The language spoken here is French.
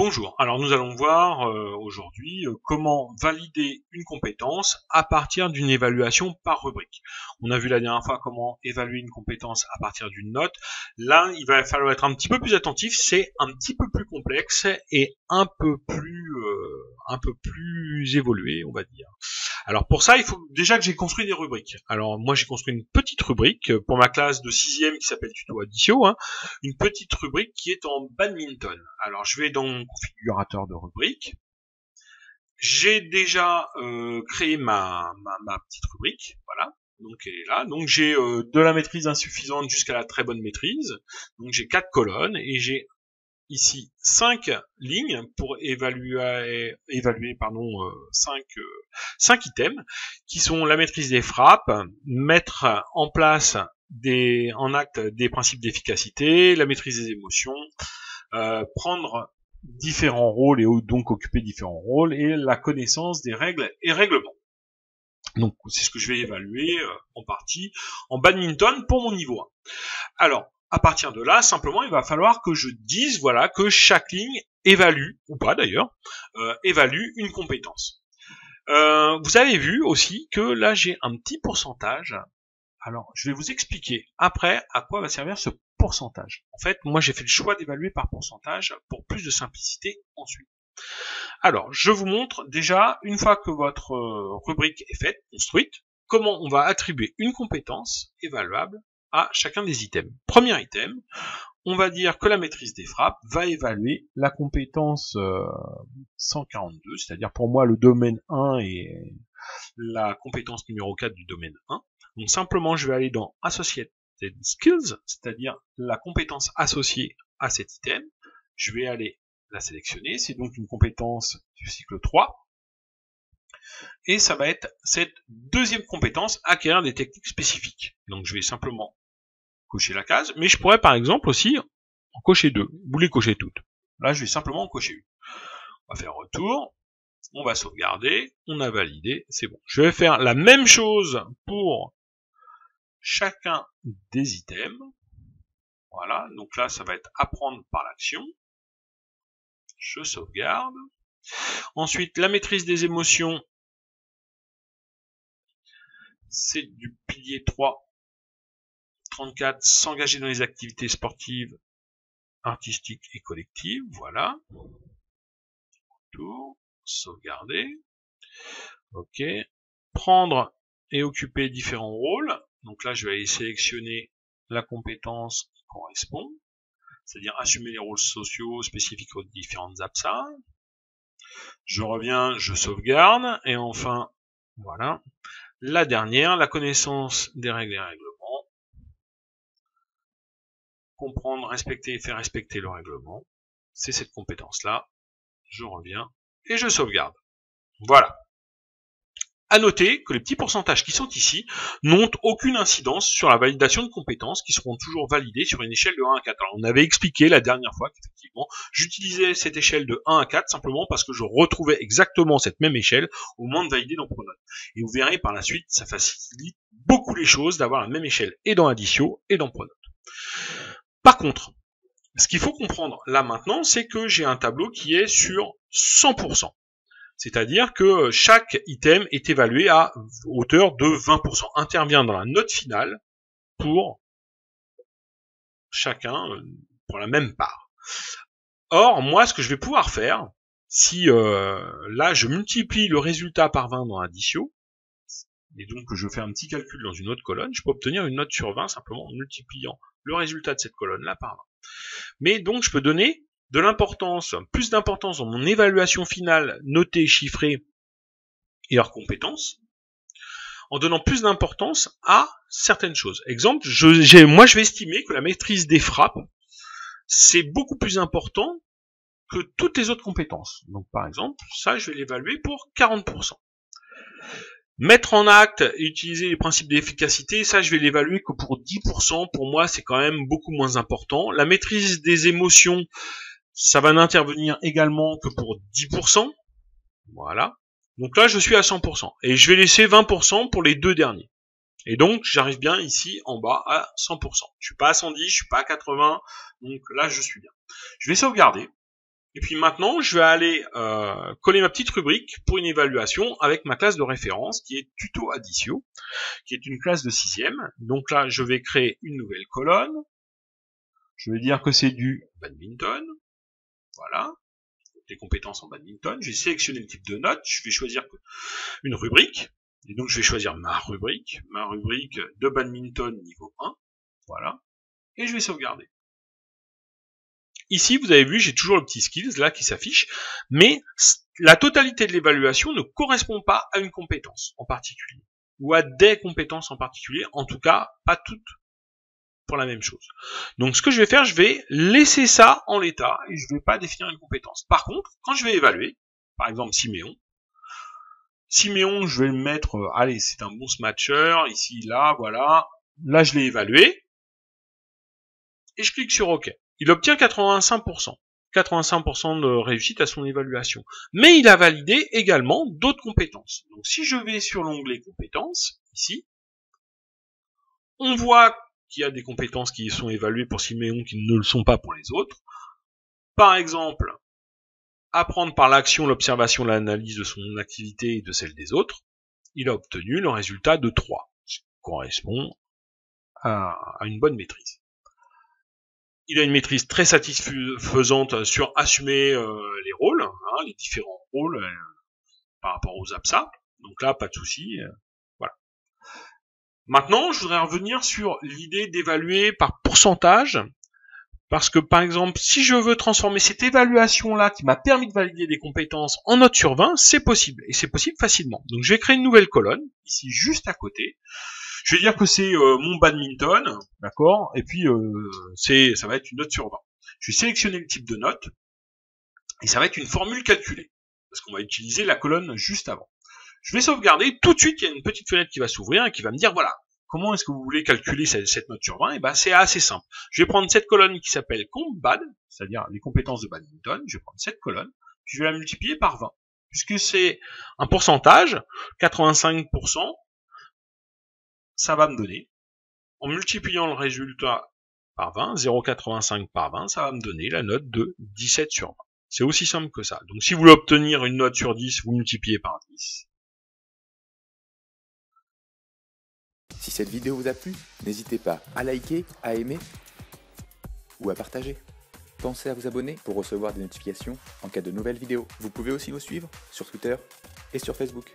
Bonjour, alors nous allons voir aujourd'hui comment valider une compétence à partir d'une évaluation par rubrique. On a vu la dernière fois comment évaluer une compétence à partir d'une note. Là, il va falloir être un petit peu plus attentif, c'est un petit peu plus complexe et un peu plus évolué, on va dire. Alors pour ça, il faut déjà que j'ai construit des rubriques. Alors moi j'ai construit une petite rubrique pour ma classe de 6e qui s'appelle Tuto Additio, une petite rubrique qui est en badminton. Alors je vais dans mon configurateur de rubrique. J'ai déjà créé ma petite rubrique, voilà. Donc elle est là. Donc j'ai de la maîtrise insuffisante jusqu'à la très bonne maîtrise. Donc j'ai 4 colonnes et j'ai ici 5 lignes pour évaluer 5 items qui sont la maîtrise des frappes, mettre en place en acte des principes d'efficacité, la maîtrise des émotions, prendre différents rôles et donc occuper différents rôles et la connaissance des règles et règlements. Donc c'est ce que je vais évaluer en partie en badminton pour mon niveau 1. Alors à partir de là, simplement, il va falloir que je dise, voilà, que chaque ligne évalue, ou pas d'ailleurs, évalue une compétence. Vous avez vu aussi que là, j'ai un petit pourcentage. Alors, je vais vous expliquer après à quoi va servir ce pourcentage. En fait, moi, j'ai fait le choix d'évaluer par pourcentage pour plus de simplicité ensuite. Alors, je vous montre déjà, une fois que votre rubrique est faite, construite, comment on va attribuer une compétence évaluable à chacun des items. Premier item, on va dire que la maîtrise des frappes va évaluer la compétence 142, c'est-à-dire pour moi le domaine 1 et la compétence numéro 4 du domaine 1. Donc simplement je vais aller dans Associated Skills, c'est-à-dire la compétence associée à cet item. Je vais aller la sélectionner, c'est donc une compétence du cycle 3. Et ça va être cette deuxième compétence, acquérir des techniques spécifiques. Donc je vais simplement cocher la case, mais je pourrais par exemple aussi en cocher deux. Vous les cochez toutes. Là, je vais simplement en cocher une. On va faire retour, on va sauvegarder, on a validé, c'est bon. Je vais faire la même chose pour chacun des items. Voilà, donc là, ça va être apprendre par l'action. Je sauvegarde. Ensuite, la maîtrise des émotions, c'est du pilier 3. 34, s'engager dans les activités sportives, artistiques et collectives, voilà. Retour, sauvegarder. Ok. Prendre et occuper différents rôles. Donc là, je vais aller sélectionner la compétence qui correspond, c'est-à-dire assumer les rôles sociaux spécifiques aux différentes APSA. Je reviens, je sauvegarde, et enfin, voilà. La dernière, la connaissance des règles et règlements. Comprendre, respecter et faire respecter le règlement. C'est cette compétence-là. Je reviens et je sauvegarde. Voilà. À noter que les petits pourcentages qui sont ici n'ont aucune incidence sur la validation de compétences qui seront toujours validées sur une échelle de 1 à 4. Alors, on avait expliqué la dernière fois qu'effectivement, j'utilisais cette échelle de 1 à 4 simplement parce que je retrouvais exactement cette même échelle au moment de valider dans Pronote. Et vous verrez par la suite, ça facilite beaucoup les choses d'avoir la même échelle et dans Additio et dans Pronote. Par contre, ce qu'il faut comprendre là maintenant, c'est que j'ai un tableau qui est sur 100%. C'est-à-dire que chaque item est évalué à hauteur de 20%, intervient dans la note finale pour chacun, pour la même part. Or, moi, ce que je vais pouvoir faire, si là je multiplie le résultat par 20 dans Additio, et donc que je fais un petit calcul dans une autre colonne, je peux obtenir une note sur 20 simplement en multipliant le résultat de cette colonne-là par 20. Mais donc je peux donner de l'importance, plus d'importance dans mon évaluation finale notée, chiffrée et hors compétence, en donnant plus d'importance à certaines choses. Exemple, moi je vais estimer que la maîtrise des frappes, c'est beaucoup plus important que toutes les autres compétences. Donc par exemple, ça je vais l'évaluer pour 40%. Mettre en acte et utiliser les principes d'efficacité, ça je vais l'évaluer que pour 10%, pour moi c'est quand même beaucoup moins important. La maîtrise des émotions, ça va n'intervenir également que pour 10%. Voilà. Donc là je suis à 100%. Et je vais laisser 20% pour les deux derniers. Et donc j'arrive bien ici en bas à 100%. Je suis pas à 110, je suis pas à 80, donc là je suis bien. Je vais sauvegarder. Et puis maintenant, je vais aller coller ma petite rubrique pour une évaluation avec ma classe de référence qui est Tuto Aditio, qui est une classe de 6e. Donc là, je vais créer une nouvelle colonne. Je vais dire que c'est du badminton. Voilà. Les compétences en badminton. Je vais sélectionner le type de note. Je vais choisir une rubrique. Et donc, je vais choisir ma rubrique de badminton niveau 1. Voilà. Et je vais sauvegarder. Ici, vous avez vu, j'ai toujours le petit skills là qui s'affiche, mais la totalité de l'évaluation ne correspond pas à une compétence en particulier, ou à des compétences en particulier, en tout cas, pas toutes pour la même chose. Donc ce que je vais faire, je vais laisser ça en l'état, et je ne vais pas définir une compétence. Par contre, quand je vais évaluer, par exemple Siméon, je vais le mettre, allez, c'est un bon smatcher, ici, là, voilà, là je l'ai évalué, et je clique sur OK. Il obtient 85%. 85% de réussite à son évaluation. Mais il a validé également d'autres compétences. Donc si je vais sur l'onglet compétences, ici, on voit qu'il y a des compétences qui sont évaluées pour Siméon qui ne le sont pas pour les autres. Par exemple, apprendre par l'action, l'observation, l'analyse de son activité et de celle des autres. Il a obtenu le résultat de 3, ce qui correspond à une bonne maîtrise. Il a une maîtrise très satisfaisante sur assumer les rôles, les différents rôles par rapport aux APSA. Donc là, pas de souci. Voilà. Maintenant, je voudrais revenir sur l'idée d'évaluer par pourcentage, parce que par exemple, si je veux transformer cette évaluation-là qui m'a permis de valider des compétences en note sur 20, c'est possible, et c'est possible facilement. Donc je vais créer une nouvelle colonne, ici juste à côté. Je vais dire que c'est mon badminton, d'accord, et puis ça va être une note sur 20. Je vais sélectionner le type de note, et ça va être une formule calculée, parce qu'on va utiliser la colonne juste avant. Je vais sauvegarder, tout de suite il y a une petite fenêtre qui va s'ouvrir et qui va me dire, voilà, comment est-ce que vous voulez calculer cette note sur 20? Et ben c'est assez simple. Je vais prendre cette colonne qui s'appelle CompBad, c'est-à-dire les compétences de badminton, je vais prendre cette colonne, puis je vais la multiplier par 20, puisque c'est un pourcentage, 85%, ça va me donner, en multipliant le résultat par 20, 0,85 par 20, ça va me donner la note de 17 sur 20. C'est aussi simple que ça. Donc si vous voulez obtenir une note sur 10, vous multipliez par 10. Si cette vidéo vous a plu, n'hésitez pas à liker, à aimer ou à partager. Pensez à vous abonner pour recevoir des notifications en cas de nouvelles vidéos. Vous pouvez aussi nous suivre sur Twitter et sur Facebook.